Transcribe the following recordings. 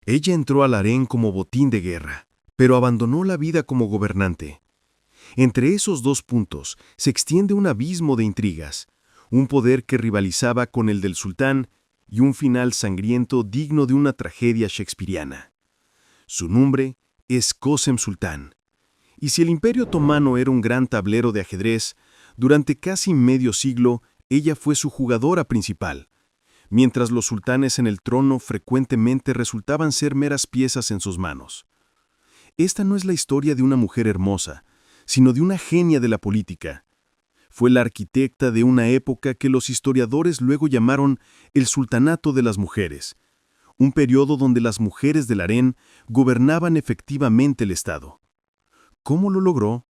Ella entró al harén como botín de guerra, pero abandonó la vida como gobernante. Entre esos dos puntos se extiende un abismo de intrigas, un poder que rivalizaba con el del sultán y un final sangriento digno de una tragedia shakespeariana. Su nombre es Qasem Sultán. Y si el Imperio Otomano era un gran tablero de ajedrez, durante casi medio siglo ella fue su jugadora principal, mientras los sultanes en el trono frecuentemente resultaban ser meras piezas en sus manos. Esta no es la historia de una mujer hermosa, sino de una genia de la política. Fue la arquitecta de una época que los historiadores luego llamaron el Sultanato de las Mujeres, un periodo donde las mujeres del harén gobernaban efectivamente el Estado. ¿Cómo lo logró?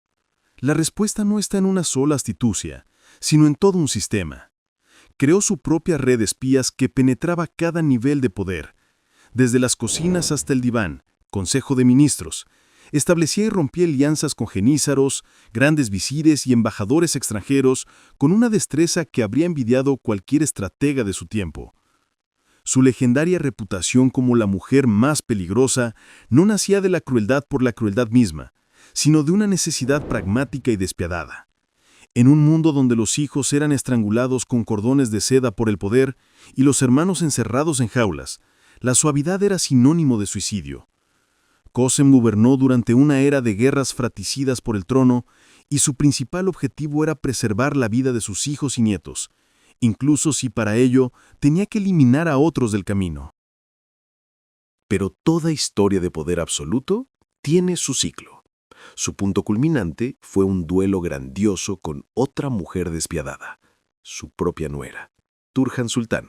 La respuesta no está en una sola astucia, sino en todo un sistema. Creó su propia red de espías que penetraba cada nivel de poder, desde las cocinas hasta el diván, Consejo de Ministros. Establecía y rompía alianzas con genízaros, grandes visires y embajadores extranjeros con una destreza que habría envidiado cualquier estratega de su tiempo. Su legendaria reputación como la mujer más peligrosa no nacía de la crueldad por la crueldad misma, sino de una necesidad pragmática y despiadada. En un mundo donde los hijos eran estrangulados con cordones de seda por el poder y los hermanos encerrados en jaulas, la suavidad era sinónimo de suicidio. Qasem gobernó durante una era de guerras fratricidas por el trono y su principal objetivo era preservar la vida de sus hijos y nietos, incluso si para ello tenía que eliminar a otros del camino. Pero toda historia de poder absoluto tiene su ciclo. Su punto culminante fue un duelo grandioso con otra mujer despiadada, su propia nuera, Turhan Sultán.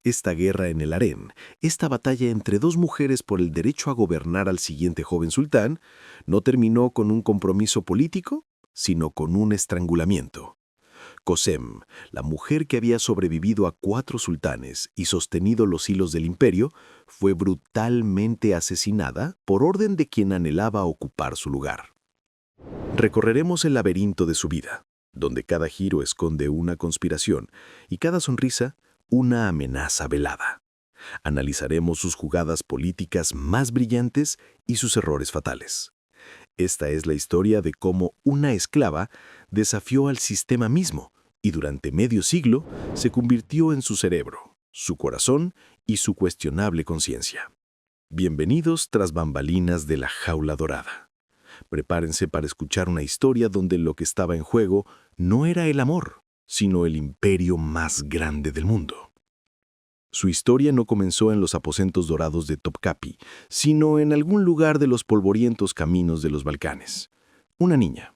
Esta guerra en el harén, esta batalla entre dos mujeres por el derecho a gobernar al siguiente joven sultán, no terminó con un compromiso político, sino con un estrangulamiento. Qasem, la mujer que había sobrevivido a 4 sultanes y sostenido los hilos del imperio, fue brutalmente asesinada por orden de quien anhelaba ocupar su lugar. Recorreremos el laberinto de su vida, donde cada giro esconde una conspiración y cada sonrisa una amenaza velada. Analizaremos sus jugadas políticas más brillantes y sus errores fatales. Esta es la historia de cómo una esclava desafió al sistema mismo y durante medio siglo se convirtió en su cerebro, su corazón y su cuestionable conciencia. Bienvenidos tras bambalinas de la jaula dorada. Prepárense para escuchar una historia donde lo que estaba en juego no era el amor, sino el imperio más grande del mundo. Su historia no comenzó en los aposentos dorados de Topkapi, sino en algún lugar de los polvorientos caminos de los Balcanes. Una niña.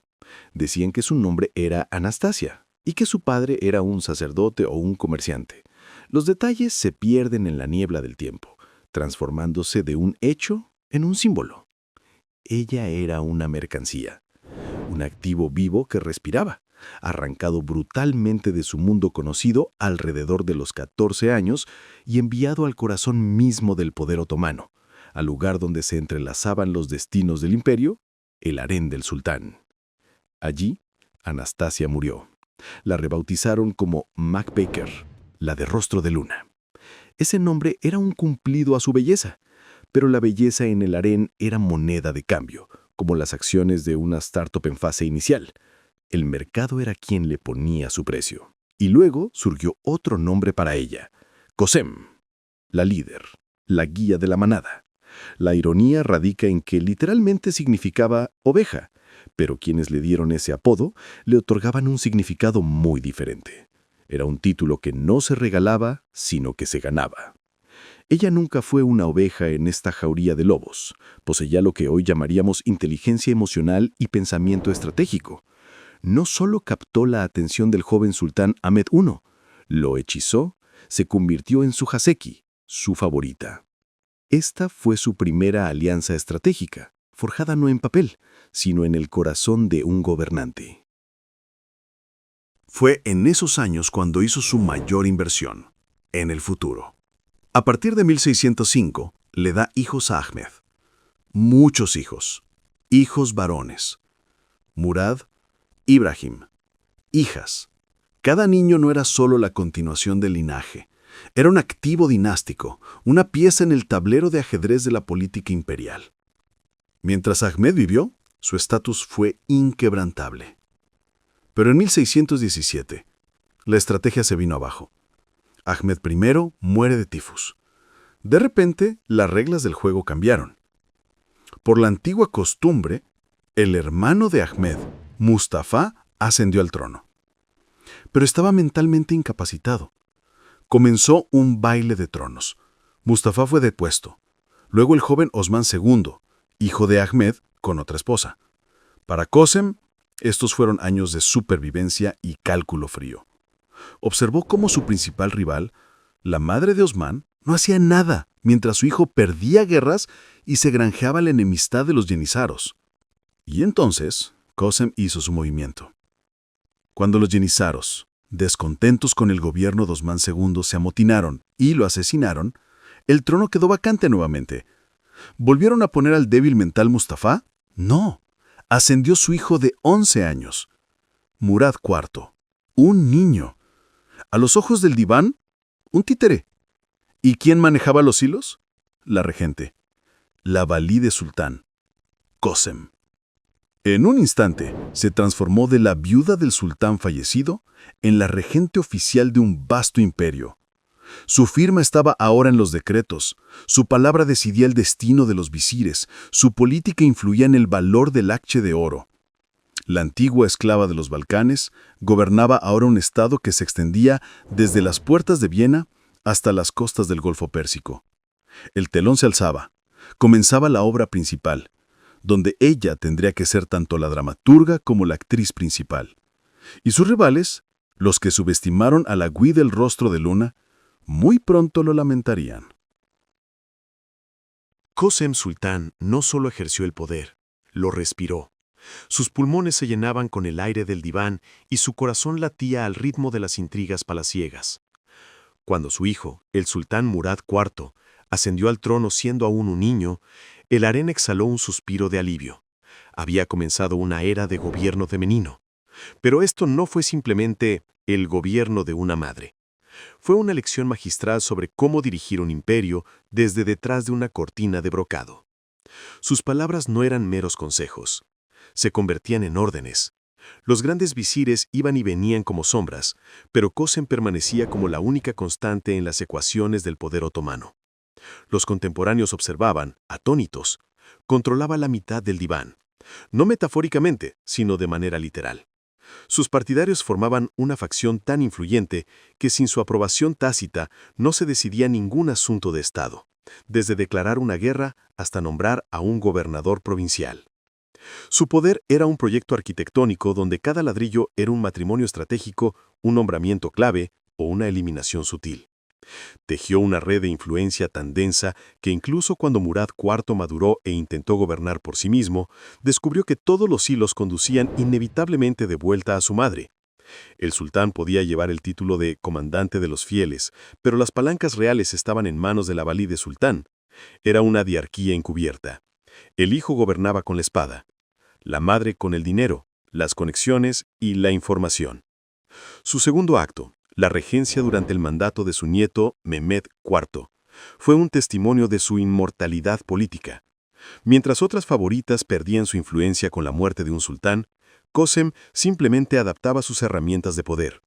Decían que su nombre era Anastasia y que su padre era un sacerdote o un comerciante. Los detalles se pierden en la niebla del tiempo, transformándose de un hecho en un símbolo. Ella era una mercancía, un activo vivo que respiraba, arrancado brutalmente de su mundo conocido alrededor de los 14 años y enviado al corazón mismo del poder otomano, al lugar donde se entrelazaban los destinos del imperio, el harén del sultán. Allí, Anastasia murió. La rebautizaron como Mac Baker, la de rostro de luna. Ese nombre era un cumplido a su belleza, pero la belleza en el harén era moneda de cambio, como las acciones de una startup en fase inicial. El mercado era quien le ponía su precio. Y luego surgió otro nombre para ella, Qasem, la líder, la guía de la manada. La ironía radica en que literalmente significaba oveja, pero quienes le dieron ese apodo le otorgaban un significado muy diferente. Era un título que no se regalaba, sino que se ganaba. Ella nunca fue una oveja en esta jauría de lobos. Poseía lo que hoy llamaríamos inteligencia emocional y pensamiento estratégico. No solo captó la atención del joven sultán Ahmed I, lo hechizó, se convirtió en su Haseki, su favorita. Esta fue su primera alianza estratégica, forjada no en papel, sino en el corazón de un gobernante. Fue en esos años cuando hizo su mayor inversión, en el futuro. A partir de 1605, le da hijos a Ahmed. Muchos hijos. Hijos varones. Murad, Ibrahim. Hijas. Cada niño no era solo la continuación del linaje, Era un activo dinástico, una pieza en el tablero de ajedrez de la política imperial. Mientras Ahmed vivió, su estatus fue inquebrantable. Pero en 1617, la estrategia se vino abajo. Ahmed I muere de tifus. De repente, las reglas del juego cambiaron. Por la antigua costumbre, el hermano de Ahmed, Mustafa, ascendió al trono. Pero estaba mentalmente incapacitado. Comenzó un baile de tronos. Mustafa fue depuesto. Luego el joven Osman II, hijo de Ahmed, con otra esposa. Para Qasem, estos fueron años de supervivencia y cálculo frío. Observó cómo su principal rival, la madre de Osman, no hacía nada mientras su hijo perdía guerras y se granjeaba la enemistad de los yenízaros. Y entonces, Qasem hizo su movimiento. Cuando los yenízaros, descontentos con el gobierno de Osman II, se amotinaron y lo asesinaron, el trono quedó vacante nuevamente. ¿Volvieron a poner al débil mental Mustafa? No. Ascendió su hijo de 11 años, Murad IV, un niño. A los ojos del diván, un títere. ¿Y quién manejaba los hilos? La regente, la valide sultán, Qasem. En un instante, se transformó de la viuda del sultán fallecido en la regente oficial de un vasto imperio. Su firma estaba ahora en los decretos, su palabra decidía el destino de los visires, su política influía en el valor del akçe de oro. La antigua esclava de los Balcanes gobernaba ahora un estado que se extendía desde las puertas de Viena hasta las costas del Golfo Pérsico. El telón se alzaba, comenzaba la obra principal, donde ella tendría que ser tanto la dramaturga como la actriz principal. Y sus rivales, los que subestimaron a la Gui del rostro de luna, muy pronto lo lamentarían. Qasem Sultán no solo ejerció el poder, lo respiró. Sus pulmones se llenaban con el aire del diván y su corazón latía al ritmo de las intrigas palaciegas. Cuando su hijo, el sultán Murad IV, ascendió al trono siendo aún un niño, el harén exhaló un suspiro de alivio. Había comenzado una era de gobierno femenino. Pero esto no fue simplemente el gobierno de una madre. Fue una lección magistral sobre cómo dirigir un imperio desde detrás de una cortina de brocado. Sus palabras no eran meros consejos. Se convertían en órdenes. Los grandes visires iban y venían como sombras, pero Qasem permanecía como la única constante en las ecuaciones del poder otomano. Los contemporáneos observaban, atónitos. Controlaba la mitad del diván. No metafóricamente, sino de manera literal. Sus partidarios formaban una facción tan influyente que sin su aprobación tácita no se decidía ningún asunto de Estado, desde declarar una guerra hasta nombrar a un gobernador provincial. Su poder era un proyecto arquitectónico donde cada ladrillo era un matrimonio estratégico, un nombramiento clave o una eliminación sutil. Tejió una red de influencia tan densa que incluso cuando Murad IV maduró e intentó gobernar por sí mismo, descubrió que todos los hilos conducían inevitablemente de vuelta a su madre. El sultán podía llevar el título de comandante de los fieles, pero las palancas reales estaban en manos de la valide sultán. Era una diarquía encubierta. El hijo gobernaba con la espada, la madre con el dinero, las conexiones y la información. Su segundo acto, la regencia durante el mandato de su nieto Mehmed IV, fue un testimonio de su inmortalidad política. Mientras otras favoritas perdían su influencia con la muerte de un sultán, Qasem simplemente adaptaba sus herramientas de poder.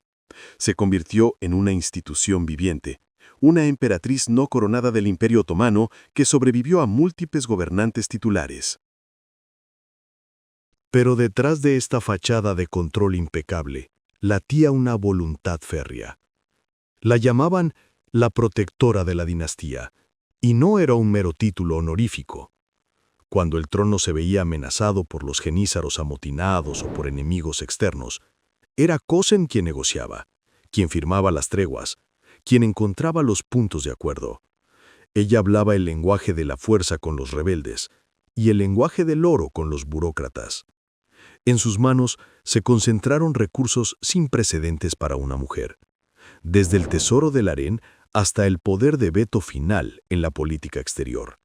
Se convirtió en una institución viviente, una emperatriz no coronada del Imperio Otomano que sobrevivió a múltiples gobernantes titulares. Pero detrás de esta fachada de control impecable, latía una voluntad férrea. La llamaban la protectora de la dinastía, y no era un mero título honorífico. Cuando el trono se veía amenazado por los jenízaros amotinados o por enemigos externos, era Qasem quien negociaba, quien firmaba las treguas, quien encontraba los puntos de acuerdo. Ella hablaba el lenguaje de la fuerza con los rebeldes y el lenguaje del oro con los burócratas. En sus manos se concentraron recursos sin precedentes para una mujer, desde el tesoro del harén hasta el poder de veto final en la política exterior.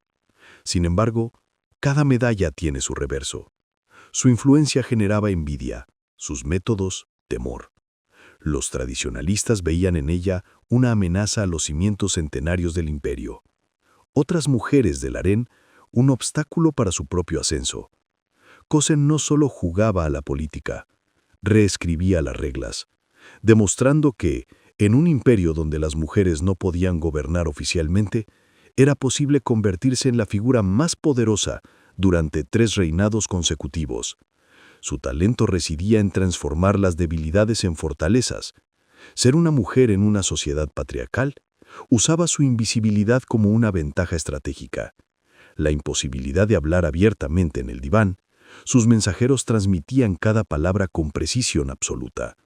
Sin embargo, cada medalla tiene su reverso. Su influencia generaba envidia, sus métodos, temor. Los tradicionalistas veían en ella una amenaza a los cimientos centenarios del imperio. Otras mujeres del harén, un obstáculo para su propio ascenso. Kösem no solo jugaba a la política, reescribía las reglas, demostrando que, en un imperio donde las mujeres no podían gobernar oficialmente, era posible convertirse en la figura más poderosa durante 3 reinados consecutivos. Su talento residía en transformar las debilidades en fortalezas. Ser una mujer en una sociedad patriarcal usaba su invisibilidad como una ventaja estratégica. La imposibilidad de hablar abiertamente en el diván, sus mensajeros transmitían cada palabra con precisión absoluta.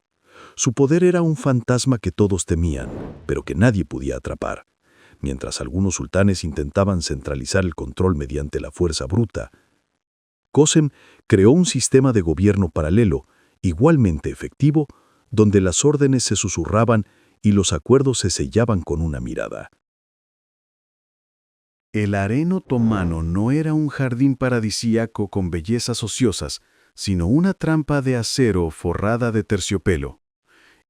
Su poder era un fantasma que todos temían, pero que nadie podía atrapar. Mientras algunos sultanes intentaban centralizar el control mediante la fuerza bruta, Kösem creó un sistema de gobierno paralelo, igualmente efectivo, donde las órdenes se susurraban y los acuerdos se sellaban con una mirada. El harén otomano no era un jardín paradisíaco con bellezas ociosas, sino una trampa de acero forrada de terciopelo.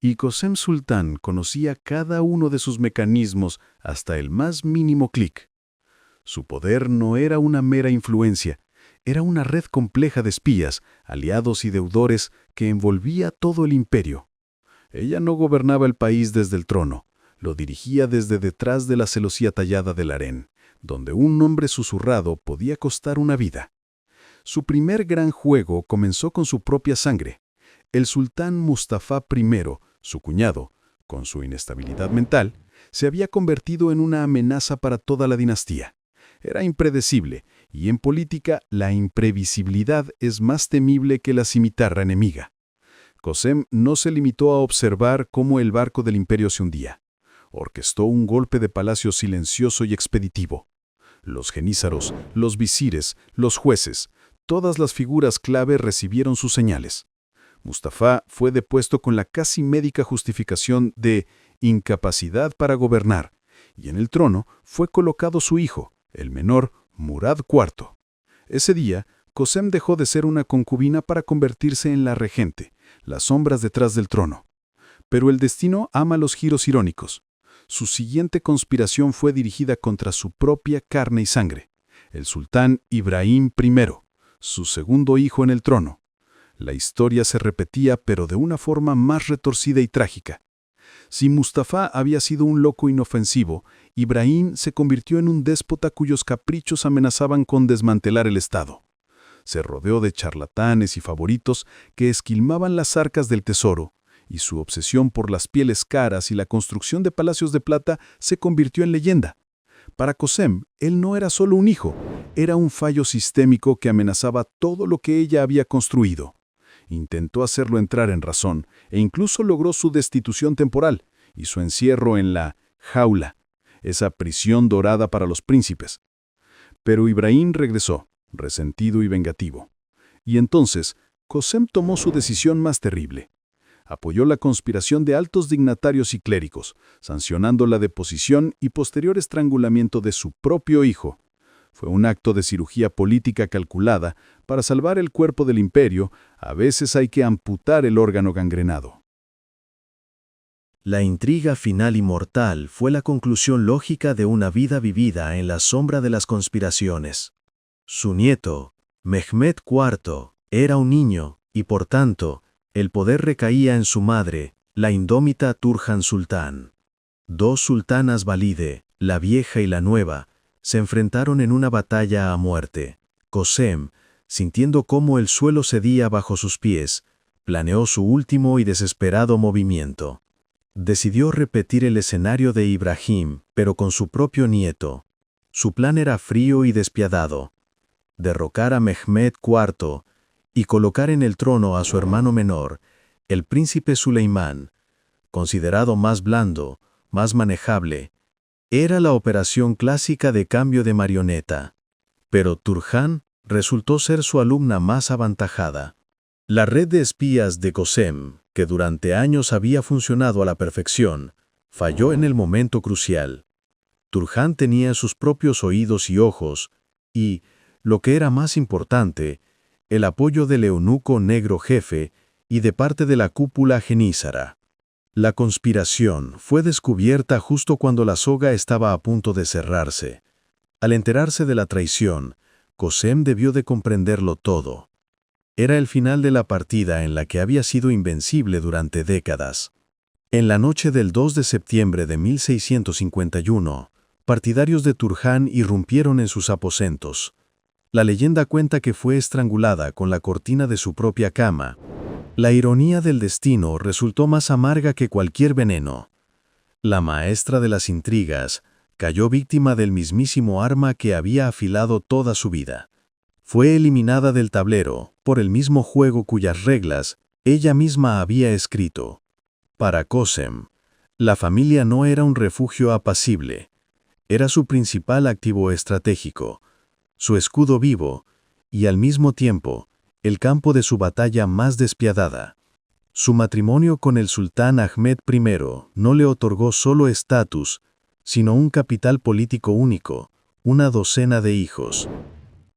Y Kösem Sultán conocía cada uno de sus mecanismos hasta el más mínimo clic. Su poder no era una mera influencia, era una red compleja de espías, aliados y deudores que envolvía todo el imperio. Ella no gobernaba el país desde el trono, lo dirigía desde detrás de la celosía tallada del harén, donde un nombre susurrado podía costar una vida. Su primer gran juego comenzó con su propia sangre. El sultán Mustafa I, su cuñado, con su inestabilidad mental, se había convertido en una amenaza para toda la dinastía. Era impredecible, y en política la imprevisibilidad es más temible que la cimitarra enemiga. Kösem no se limitó a observar cómo el barco del imperio se hundía. Orquestó un golpe de palacio silencioso y expeditivo. Los genízaros, los visires, los jueces, todas las figuras clave recibieron sus señales. Mustafa fue depuesto con la casi médica justificación de incapacidad para gobernar, y en el trono fue colocado su hijo, el menor Murad IV. Ese día, Kösem dejó de ser una concubina para convertirse en la regente, las sombras detrás del trono. Pero el destino ama los giros irónicos. Su siguiente conspiración fue dirigida contra su propia carne y sangre, el sultán Ibrahim I, su segundo hijo en el trono. La historia se repetía, pero de una forma más retorcida y trágica. Si Mustafa había sido un loco inofensivo, Ibrahim se convirtió en un déspota cuyos caprichos amenazaban con desmantelar el Estado. Se rodeó de charlatanes y favoritos que esquilmaban las arcas del tesoro, y su obsesión por las pieles caras y la construcción de palacios de plata se convirtió en leyenda. Para Kösem, él no era solo un hijo, era un fallo sistémico que amenazaba todo lo que ella había construido. Intentó hacerlo entrar en razón e incluso logró su destitución temporal y su encierro en la jaula, esa prisión dorada para los príncipes. Pero Ibrahim regresó, resentido y vengativo. Y entonces, Kösem tomó su decisión más terrible. Apoyó la conspiración de altos dignatarios y clérigos, sancionando la deposición y posterior estrangulamiento de su propio hijo. Fue un acto de cirugía política calculada. Para salvar el cuerpo del imperio, a veces hay que amputar el órgano gangrenado. La intriga final y mortal fue la conclusión lógica de una vida vivida en la sombra de las conspiraciones. Su nieto, Mehmed IV, era un niño y, por tanto, el poder recaía en su madre, la indómita Turhan Sultán. 2 sultanas Valide, la vieja y la nueva, se enfrentaron en una batalla a muerte. Kösem, sintiendo cómo el suelo cedía bajo sus pies, planeó su último y desesperado movimiento. Decidió repetir el escenario de Ibrahim, pero con su propio nieto. Su plan era frío y despiadado: derrocar a Mehmed IV y colocar en el trono a su hermano menor, el príncipe Suleimán, considerado más blando, más manejable. Era la operación clásica de cambio de marioneta. Pero Turhan resultó ser su alumna más aventajada. La red de espías de Kösem, que durante años había funcionado a la perfección, falló en el momento crucial. Turhan tenía sus propios oídos y ojos, y, lo que era más importante, el apoyo del eunuco negro jefe y de parte de la cúpula genízara. La conspiración fue descubierta justo cuando la soga estaba a punto de cerrarse. Al enterarse de la traición, Cosem debió de comprenderlo todo. Era el final de la partida en la que había sido invencible durante décadas. En la noche del 2 de septiembre de 1651, partidarios de Turhan irrumpieron en sus aposentos. La leyenda cuenta que fue estrangulada con la cortina de su propia cama. La ironía del destino resultó más amarga que cualquier veneno. La maestra de las intrigas cayó víctima del mismísimo arma que había afilado toda su vida. Fue eliminada del tablero por el mismo juego cuyas reglas ella misma había escrito. Para Cosem, la familia no era un refugio apacible, era su principal activo estratégico, su escudo vivo y al mismo tiempo el campo de su batalla más despiadada. Su matrimonio con el sultán Ahmed I no le otorgó solo estatus, sino un capital político único, una docena de hijos.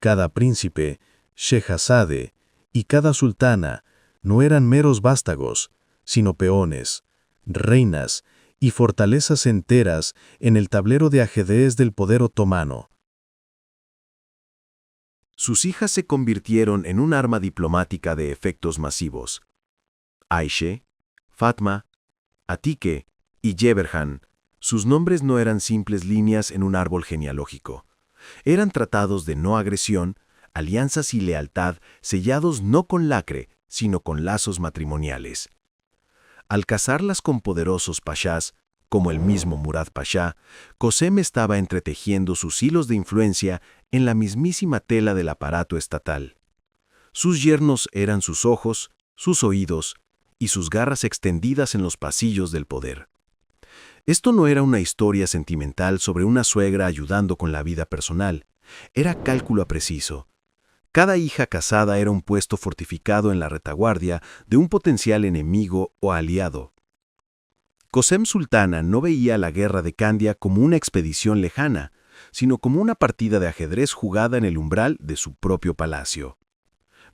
Cada príncipe, Shehrazade y cada sultana no eran meros vástagos, sino peones, reinas y fortalezas enteras en el tablero de ajedrez del poder otomano. Sus hijas se convirtieron en un arma diplomática de efectos masivos. Aishe, Fatma, Atike y Yeberhan, sus nombres no eran simples líneas en un árbol genealógico. Eran tratados de no agresión, alianzas y lealtad sellados no con lacre, sino con lazos matrimoniales. Al casarlas con poderosos pashás, como el mismo Murad Pasha, Cosem estaba entretejiendo sus hilos de influencia en la mismísima tela del aparato estatal. Sus yernos eran sus ojos, sus oídos y sus garras extendidas en los pasillos del poder. Esto no era una historia sentimental sobre una suegra ayudando con la vida personal, era cálculo preciso. Cada hija casada era un puesto fortificado en la retaguardia de un potencial enemigo o aliado. Cosem Sultana no veía la guerra de Candia como una expedición lejana, sino como una partida de ajedrez jugada en el umbral de su propio palacio.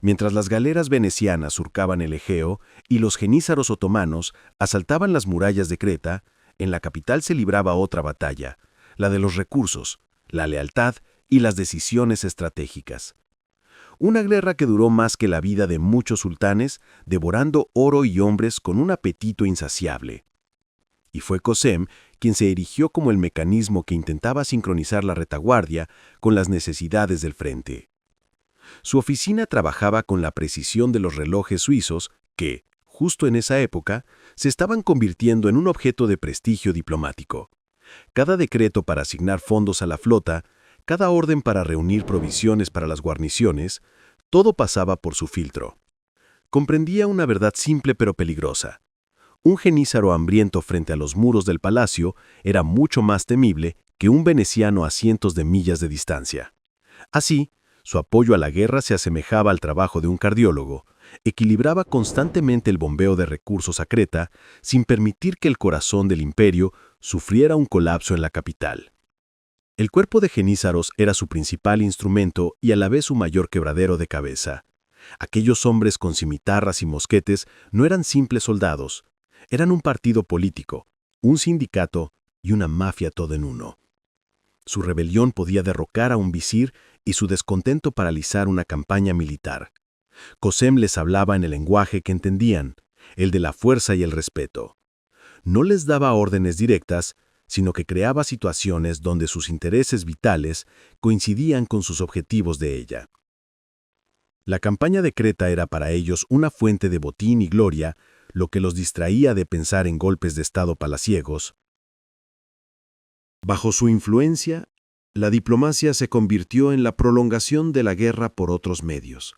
Mientras las galeras venecianas surcaban el Egeo y los genízaros otomanos asaltaban las murallas de Creta, en la capital se libraba otra batalla, la de los recursos, la lealtad y las decisiones estratégicas. Una guerra que duró más que la vida de muchos sultanes, devorando oro y hombres con un apetito insaciable. Y fue Cosem quien se erigió como el mecanismo que intentaba sincronizar la retaguardia con las necesidades del frente. Su oficina trabajaba con la precisión de los relojes suizos que, justo en esa época, se estaban convirtiendo en un objeto de prestigio diplomático. Cada decreto para asignar fondos a la flota, cada orden para reunir provisiones para las guarniciones, todo pasaba por su filtro. Comprendía una verdad simple pero peligrosa. Un genízaro hambriento frente a los muros del palacio era mucho más temible que un veneciano a cientos de millas de distancia. Así, su apoyo a la guerra se asemejaba al trabajo de un cardiólogo, equilibraba constantemente el bombeo de recursos a Creta sin permitir que el corazón del imperio sufriera un colapso en la capital. El cuerpo de genízaros era su principal instrumento y a la vez su mayor quebradero de cabeza. Aquellos hombres con cimitarras y mosquetes no eran simples soldados, eran un partido político, un sindicato y una mafia todo en uno. Su rebelión podía derrocar a un visir y su descontento paralizar una campaña militar. Cosem les hablaba en el lenguaje que entendían, el de la fuerza y el respeto. No les daba órdenes directas, sino que creaba situaciones donde sus intereses vitales coincidían con sus objetivos de ella. La campaña de Creta era para ellos una fuente de botín y gloria, lo que los distraía de pensar en golpes de estado palaciegos. Bajo su influencia, la diplomacia se convirtió en la prolongación de la guerra por otros medios.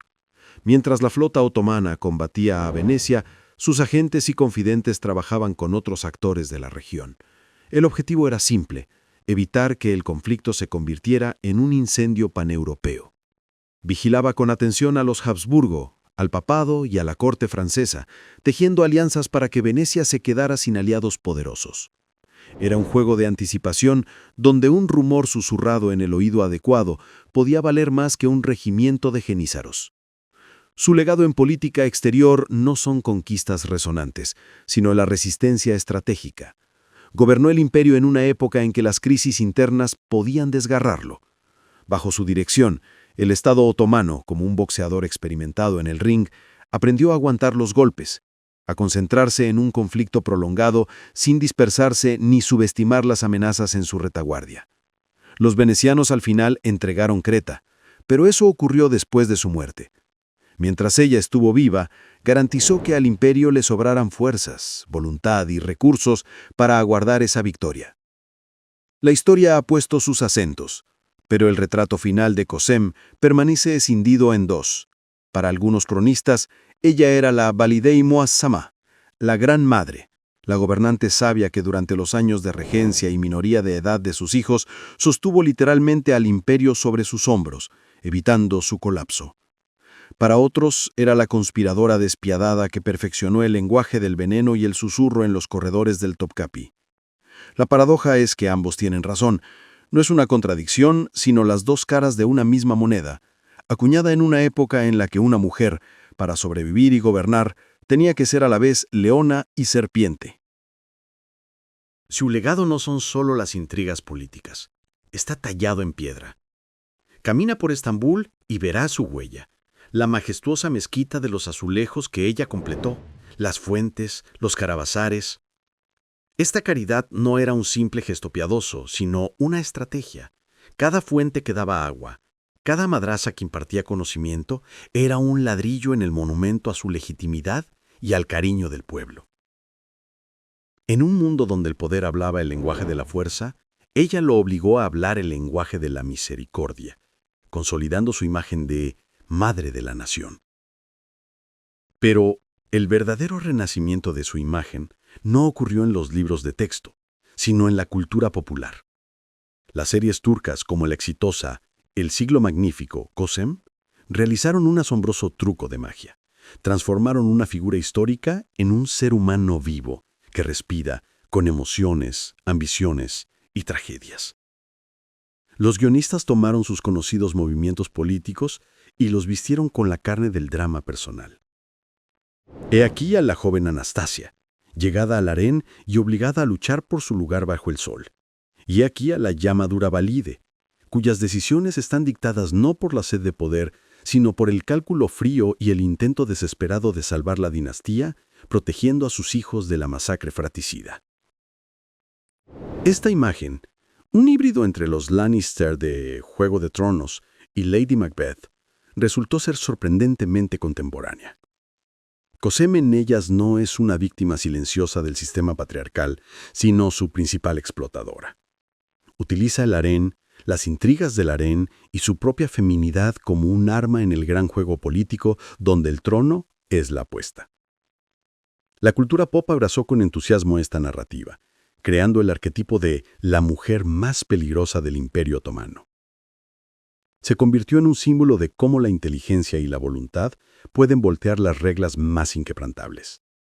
Mientras la flota otomana combatía a Venecia, sus agentes y confidentes trabajaban con otros actores de la región. El objetivo era simple: evitar que el conflicto se convirtiera en un incendio paneuropeo. Vigilaba con atención a los Habsburgo, al papado y a la corte francesa, tejiendo alianzas para que Venecia se quedara sin aliados poderosos. Era un juego de anticipación donde un rumor susurrado en el oído adecuado podía valer más que un regimiento de genízaros. Su legado en política exterior no son conquistas resonantes, sino la resistencia estratégica. Gobernó el imperio en una época en que las crisis internas podían desgarrarlo. Bajo su dirección, el Estado otomano, como un boxeador experimentado en el ring, aprendió a aguantar los golpes, a concentrarse en un conflicto prolongado sin dispersarse ni subestimar las amenazas en su retaguardia. Los venecianos al final entregaron Creta, pero eso ocurrió después de su muerte. Mientras ella estuvo viva, garantizó que al imperio le sobraran fuerzas, voluntad y recursos para aguardar esa victoria. La historia ha puesto sus acentos, pero el retrato final de Cosem permanece escindido en dos. Para algunos cronistas, ella era la Validei Muazzama, la Gran Madre, la gobernante sabia que durante los años de regencia y minoría de edad de sus hijos sostuvo literalmente al imperio sobre sus hombros, evitando su colapso. Para otros, era la conspiradora despiadada que perfeccionó el lenguaje del veneno y el susurro en los corredores del Topkapi. La paradoja es que ambos tienen razón. No es una contradicción, sino las dos caras de una misma moneda, acuñada en una época en la que una mujer, para sobrevivir y gobernar, tenía que ser a la vez leona y serpiente. Su legado no son solo las intrigas políticas. Está tallado en piedra. Camina por Estambul y verá su huella. La majestuosa mezquita de los azulejos que ella completó, las fuentes, los carabazares. Esta caridad no era un simple gesto piadoso, sino una estrategia. Cada fuente que daba agua, cada madrasa que impartía conocimiento, era un ladrillo en el monumento a su legitimidad y al cariño del pueblo. En un mundo donde el poder hablaba el lenguaje de la fuerza, ella lo obligó a hablar el lenguaje de la misericordia, consolidando su imagen de Madre de la Nación. Pero el verdadero renacimiento de su imagen no ocurrió en los libros de texto, sino en la cultura popular. Las series turcas como la exitosa El siglo magnífico, Cosem, realizaron un asombroso truco de magia. Transformaron una figura histórica en un ser humano vivo, que respira, con emociones, ambiciones y tragedias. Los guionistas tomaron sus conocidos movimientos políticos y los vistieron con la carne del drama personal. He aquí a la joven Anastasia, llegada al harén y obligada a luchar por su lugar bajo el sol. Y he aquí a la ya madura Valide, cuyas decisiones están dictadas no por la sed de poder, sino por el cálculo frío y el intento desesperado de salvar la dinastía, protegiendo a sus hijos de la masacre fratricida. Esta imagen, un híbrido entre los Lannister de Juego de Tronos y Lady Macbeth, resultó ser sorprendentemente contemporánea. Cosem en ellas no es una víctima silenciosa del sistema patriarcal, sino su principal explotadora. Utiliza el harén, las intrigas del harén y su propia feminidad como un arma en el gran juego político donde el trono es la apuesta. La cultura pop abrazó con entusiasmo esta narrativa, creando el arquetipo de la mujer más peligrosa del Imperio Otomano. Se convirtió en un símbolo de cómo la inteligencia y la voluntad pueden voltear las reglas más inquebrantables.